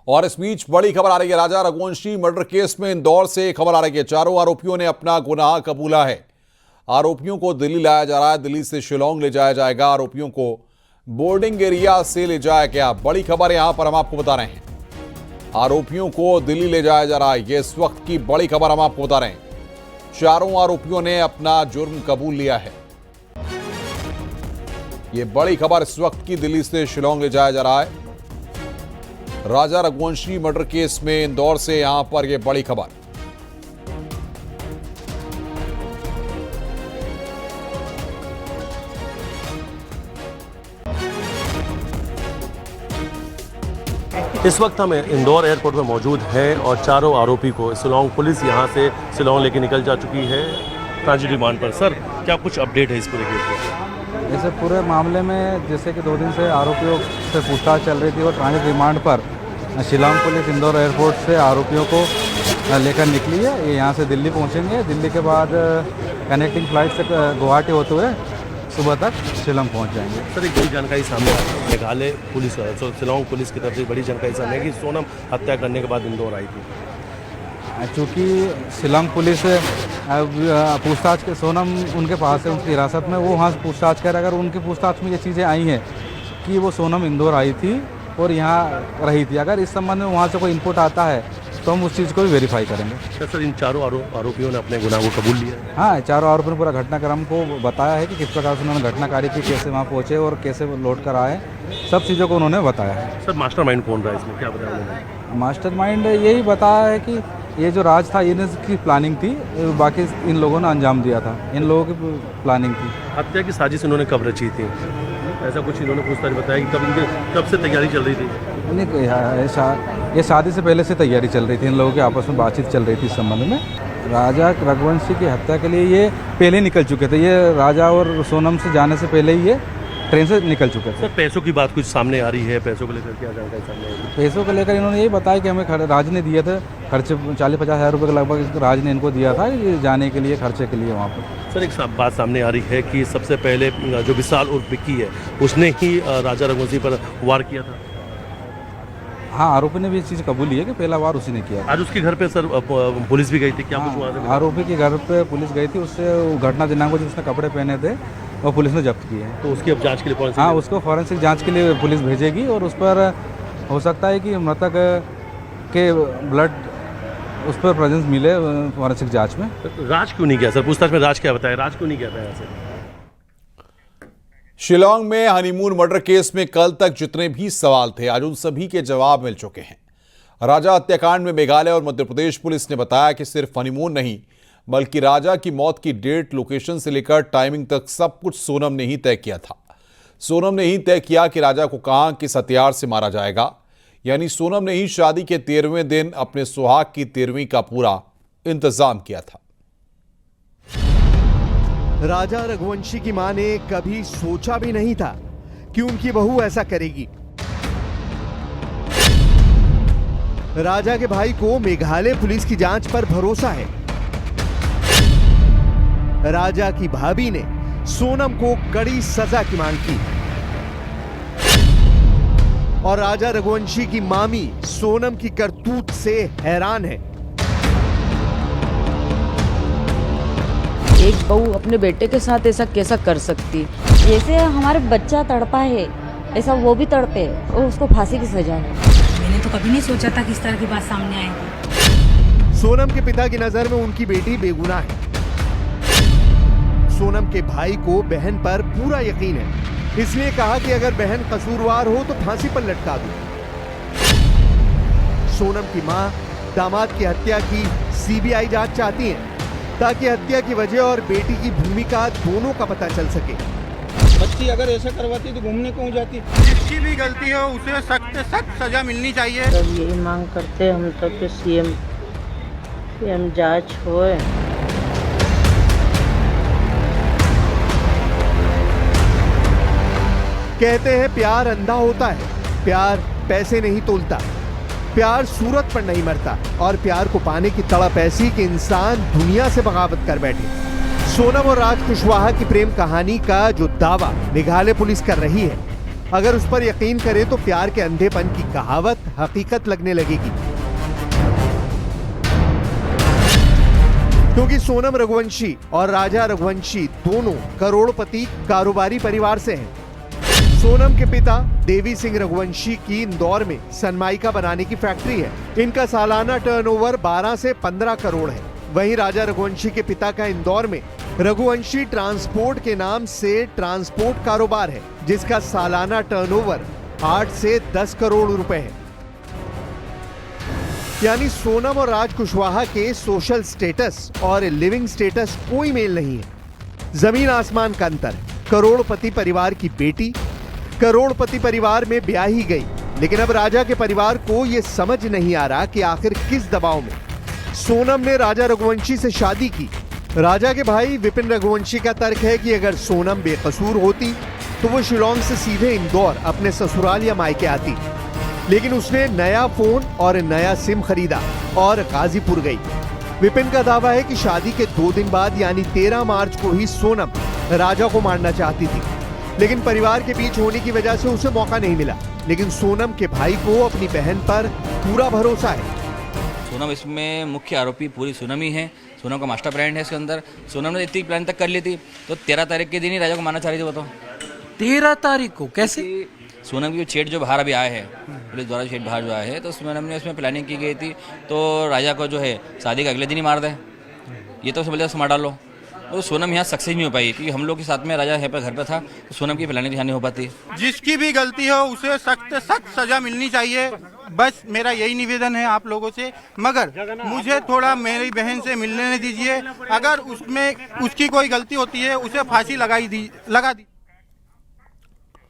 और इस बीच बड़ी खबर आ रही है राजा रघुवंशी मर्डर केस में इंदौर से खबर आ रही है। चारों आरोपियों ने अपना गुनाह कबूला है। आरोपियों को दिल्ली लाया जा रहा है, दिल्ली से शिलोंग ले जाया जाएगा। आरोपियों को बोर्डिंग एरिया से ले जाया गया। बड़ी खबर यहां पर हम आपको बता रहे हैं। आरोपियों को दिल्ली ले जाया जा रहा है, ये इस वक्त की बड़ी खबर हम आपको बता रहे हैं। चारों आरोपियों ने अपना जुर्म कबूल लिया है। ये बड़ी खबर इस वक्त की, दिल्ली से शिलोंग ले जाया जा रहा है। राजा रघुवंशी मर्डर केस में इंदौर से यहां पर यह बड़ी खबर। इस वक्त हम इंदौर एयरपोर्ट में मौजूद हैं और चारों आरोपी को शिलोंग पुलिस यहां से शिलोंग लेके निकल जा चुकी है ट्रांजिट रिमांड पर। सर, क्या कुछ अपडेट है इस पूरे केस में? जैसे पूरे मामले में जैसे कि 2 दिन से आरोपियों से पूछताछ चल रही थी और ट्रांजिट रिमांड पर शिलोंग पुलिस इंदौर एयरपोर्ट से आरोपियों को लेकर निकली है। ये यहाँ से दिल्ली पहुँचेंगे। दिल्ली के बाद कनेक्टिंग फ्लाइट से गुवाहाटी होते हुए सुबह तक शिलोंग पहुँच जाएंगे। सर, एक बड़ी जानकारी सामने आई है, मेघालय पुलिस शिलोंग पुलिस की तरफ से बड़ी जानकारी सामने आई कि सोनम हत्या करने के बाद इंदौर आई थी। चूँकि शिलोंग पुलिस पूछताछ के सोनम उनके पास है, उनकी हिरासत में, वो वहाँ से पूछताछ कर, अगर उनकी पूछताछ में ये चीज़ें आई हैं कि वो सोनम इंदौर आई थी और यहाँ रही थी, अगर इस संबंध में वहाँ से कोई इनपुट आता है तो हम उस चीज़ को भी वेरीफाई करेंगे। सर, इन चारों आरोपियों ने अपने गुनाह को कबूल लिया है? हाँ, चारों आरोपियों ने पूरा घटनाक्रम को बताया है कि किस प्रकार से उन्होंने घटना कार्य की, कैसे वहाँ पहुँचे और कैसे लौट कर आए, सब चीज़ों को उन्होंने बताया है। सर, मास्टरमाइंड कौन रहा है इसमें, क्या बताया उन्होंने? मास्टरमाइंड यही बताया है कि ये जो राज था इनकी प्लानिंग थी, बाकी इन लोगों ने अंजाम दिया था, इन लोगों की प्लानिंग थी। हत्या की साजिश इन्होंने कब रची थी, ऐसा कुछ इन्होंने पूछताछ बताया कि कब से तैयारी चल रही थी? नहीं, ये शादी से पहले से तैयारी चल रही थी, इन लोगों की आपस में बातचीत चल रही थी इस संबंध में। राजा रघुवंशी की हत्या के लिए ये पहले निकल चुके थे। ये राजा और सोनम से जाने से पहले ही ये ट्रेन से निकल चुके थे। सर, पैसों की बात कुछ सामने आ रही है, पैसों को लेकर क्या जानकारी सामने आई? पैसों को लेकर इन्होंने यही बताया कि हमें राज ने दिए थे खर्चे, 40-50 हज़ार रुपये के लगभग राज ने इनको दिया था ये जाने के लिए, खर्चे के लिए वहाँ पर। सर, एक बात सामने आ रही है कि सबसे पहले जो विशाल उर्फ विक्की है उसने ही राजा रघुवंशी पर वार किया था। हाँ, आरोपी ने भी इस चीज़ कबूली है कि पहला वार उसी ने किया। आज उसके घर पे सर पुलिस भी गई थी, क्या कुछ वहाँ से? आरोपी के घर पे पुलिस गई थी, उससे घटना दिनांक को जिसने कपड़े पहने थे वो पुलिस ने जब्त किए हैं। तो उसकी अब जांच के लिए कौन सी? हाँ, उसको फॉरेंसिक जांच के लिए पुलिस भेजेगी और उस पर हो सकता है कि मृतक के ब्लड उस पर प्रेजेंस मिले फॉरेंसिक जांच में। राज क्यों नहीं गया सर? पूछताछ में राज क्या बताया, राज क्यों नहीं गया था यहाँ से? शिलोंग में हनीमून मर्डर केस में कल तक जितने भी सवाल थे आज उन सभी के जवाब मिल चुके हैं। राजा हत्याकांड में मेघालय और मध्य प्रदेश पुलिस ने बताया कि सिर्फ हनीमून नहीं बल्कि राजा की मौत की डेट, लोकेशन से लेकर टाइमिंग तक सब कुछ सोनम ने ही तय किया था। सोनम ने ही तय किया कि राजा को कहां, किस हथियार से मारा जाएगा। यानी सोनम ने ही शादी के 13वें दिन अपने सुहाग की 13वीं का पूरा इंतजाम किया था। राजा रघुवंशी की मां ने कभी सोचा भी नहीं था कि उनकी बहू ऐसा करेगी। राजा के भाई को मेघालय पुलिस की जांच पर भरोसा है। राजा की भाभी ने सोनम को कड़ी सजा की मांग की और राजा रघुवंशी की मामी सोनम की करतूत से हैरान है। एक बहू अपने बेटे के साथ ऐसा कैसा कर सकती? जैसे हमारे बच्चा तड़पा है ऐसा वो भी तड़पे और उसको फांसी की सजा है। मैंने तो कभी नहीं सोचा था कि इस तरह की बात सामने आएगी। सोनम के पिता की नजर में उनकी बेटी बेगुनाह है। सोनम के भाई को बहन पर पूरा यकीन है, इसलिए कहा कि अगर बहन कसूरवार हो तो फांसी पर लटका दो। सोनम की मां दामाद की हत्या की सीबीआई जांच चाहती है ताकि हत्या की वजह और बेटी की भूमिका दोनों का पता चल सके। बच्ची अगर ऐसा करवाती तो घूमने क्यों जाती? जिसकी भी गलती हो उसे सख्त से सख्त सजा मिलनी चाहिए। जब यही मांग करते हम तो कि सीएम जांच होए। कहते हैं प्यार अंधा होता है, प्यार पैसे नहीं तोलता, प्यार सूरत पर नहीं मरता और प्यार को पाने की तड़प ऐसी कि इंसान दुनिया से बगावत कर बैठे। सोनम और राज कुशवाहा की प्रेम कहानी का जो दावा मेघालय पुलिस कर रही है अगर उस पर यकीन करें तो प्यार के अंधेपन की कहावत हकीकत लगने लगेगी। क्योंकि सोनम रघुवंशी और राजा रघुवंशी दोनों करोड़पति कारोबारी परिवार से हैं। सोनम के पिता देवी सिंह रघुवंशी की इंदौर में सनमाइका बनाने की फैक्ट्री है। इनका सालाना टर्नओवर 12 से 15 करोड़ है। वहीं राजा रघुवंशी के पिता का इंदौर में रघुवंशी ट्रांसपोर्ट के नाम से ट्रांसपोर्ट कारोबार है, जिसका सालाना टर्नओवर 8 से 10 करोड़ रुपए है। यानी सोनम और राज कुशवाहा के सोशल स्टेटस और लिविंग स्टेटस कोई मेल नहीं है। जमीन आसमान का अंतर। करोड़पति परिवार की बेटी करोड़पति परिवार में ब्याही गई, लेकिन अब राजा के परिवार को यह समझ नहीं आ रहा कि आखिर किस दबाव में सोनम ने राजा रघुवंशी से शादी की। राजा के भाई विपिन रघुवंशी का तर्क है कि अगर सोनम बेकसूर होती तो वो शिलोंग से सीधे इंदौर अपने ससुराल या मायके आती, लेकिन उसने नया फोन और नया सिम खरीदा और गाजीपुर गई। विपिन का दावा है कि शादी के 2 दिन बाद यानी 13 मार्च को ही सोनम राजा को मारना चाहती थी, लेकिन परिवार के बीच होने की वजह से उसे मौका नहीं मिला। लेकिन सोनम के भाई को अपनी बहन पर पूरा भरोसा है। सोनम इसमें मुख्य आरोपी पूरी सोनम ही है। सोनम का मास्टर प्लान है इसके अंदर। सोनम ने इतनी प्लान तक कर ली थी तो 13 तारीख के दिन ही राजा को मारना चाह रही थी। बताओ 13 तारीख को कैसे? सोनम की चेट जो बाहर अभी आए हैं, पुलिस द्वारा चेट बाहर जो आए हैं, तो सोनम ने उसमें प्लानिंग की गई थी तो राजा को जो है शादी का अगले दिन ही मार दे, ये तो उससे बोले मार डालो। तो सोनम यहाँ सक्सेस नहीं हो पाई क्योंकि हम लोग के साथ में राजा यहाँ पर घर पे था, तो सोनम की प्लानिंग नहीं हो पाती। जिसकी भी गलती हो उसे सख्त सख्त सजा मिलनी चाहिए, बस मेरा यही निवेदन है आप लोगों से। मगर मुझे थोड़ा मेरी बहन से मिलने दीजिए, अगर उसमें उसकी कोई गलती होती है उसे फांसी लगा दी।